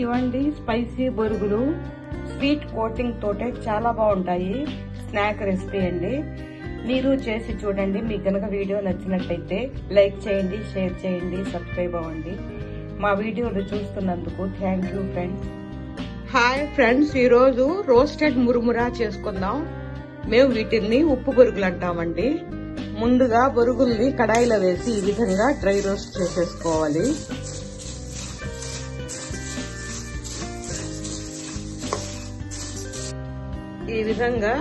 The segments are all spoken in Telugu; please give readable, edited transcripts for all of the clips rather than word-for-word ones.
ఇవండి స్పైసీ బొరుగులు స్వీట్ కోటింగ్ తోటే చాలా బాగుంటాయి. స్నాక్ రెసిపీ అండి. మీరు చేసి చూడండి. మీకు కనుక వీడియో నచ్చినట్టయితే లైక్ చేయండి, షేర్ చేయండి, సబ్స్క్రైబ్ అవ్వండి. మా వీడియోలు చూస్తున్నందుకు thank you friends. Hi friends, ఈరోజు రోస్టెడ్ మురుమురా చేసుకుందాం. మేము వీటిని ఉప్పు బొరుగులు అంటామండి. ముందుగా బొరుగుల్ని కడాయిలో వేసి ఈ విధంగా డ్రై రోస్ట్ చేసేసుకోవాలి. ఈ విధంగా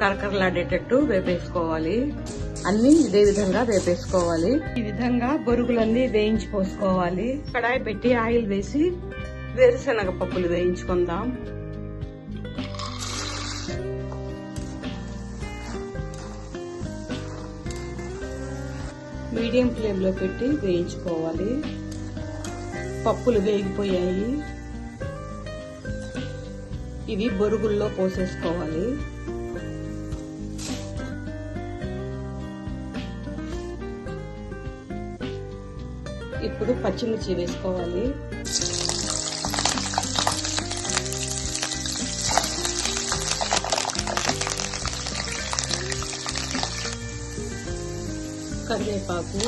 కరకరలాడేటట్టు వేపేసుకోవాలి. అన్ని ఇదే విధంగా వేపేసుకోవాలి. ఈ విధంగా బొరుగులన్నీ వేయించి పోసుకోవాలి. కడాయి పెట్టి ఆయిల్ వేసి వేరుశనగ పప్పులు వేయించుకుందాం. మీడియం ఫ్లేమ్ లో పెట్టి వేయించుకోవాలి. పప్పులు వేగిపోయాయి. ఇవి బొరుగుల్లో పోసేసుకోవాలి. ఇప్పుడు పచ్చిమిర్చి వేసుకోవాలి. కరివేపాకు,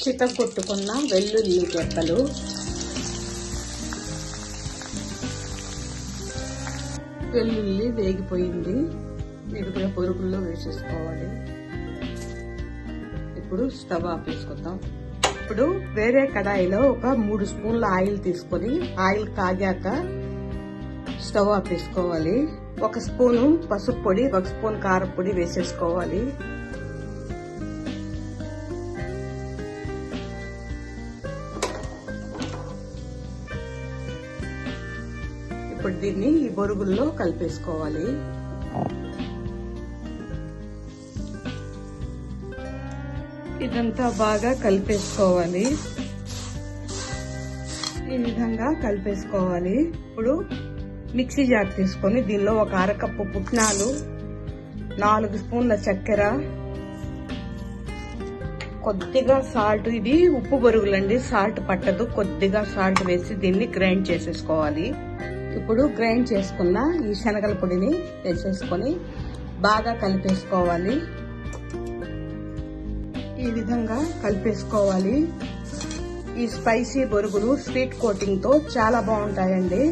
చితగొట్టుకున్న వెల్లుల్లి గెక్కలు, వెల్లుల్లి వేగిపోయింది. ఇది కూడా బొరుగుల్లో వేసేసుకోవాలి. ఇప్పుడు స్టవ్ ఆపేసుకుందాం. ఇప్పుడు వేరే కడాయిలో ఒక 3 స్పూన్ల ఆయిల్ తీసుకొని ఆయిల్ కాగాక స్టవ్ ఆపేసుకోవాలి. 1 స్పూను పసుపు పొడి, 1 స్పూన్ కారం పొడి వేసేసుకోవాలి. ఇప్పుడు దీన్ని ఈ బొరుగుల్లో కలిపేసుకోవాలి. ఇదంతా బాగా కలిపేసుకోవాలి. ఈ విధంగా కలిపేసుకోవాలి. ఇప్పుడు మిక్సీ జార్ తీసుకొని దీనిలో ఒక 1/2 కప్పు పుట్నాలు, 4 స్పూన్ల చక్కెర, కొద్దిగా సాల్ట్, ఇది ఉప్పు బొరుగులండి, సాల్ట్ పట్టదు, కొద్దిగా సాల్ట్ వేసి దీన్ని గ్రైండ్ చేసేసుకోవాలి. ఇప్పుడు గ్రైండ్ చేసుకున్న ఈ శనగల పొడిని వేసేసుకొని బాగా కలిపేసుకోవాలి. ఈ విధంగా కలిపేసుకోవాలి. ఈ స్పైసీ బొరుగులు స్వీట్ కోటింగ్ తో చాలా బాగుంటాయండి.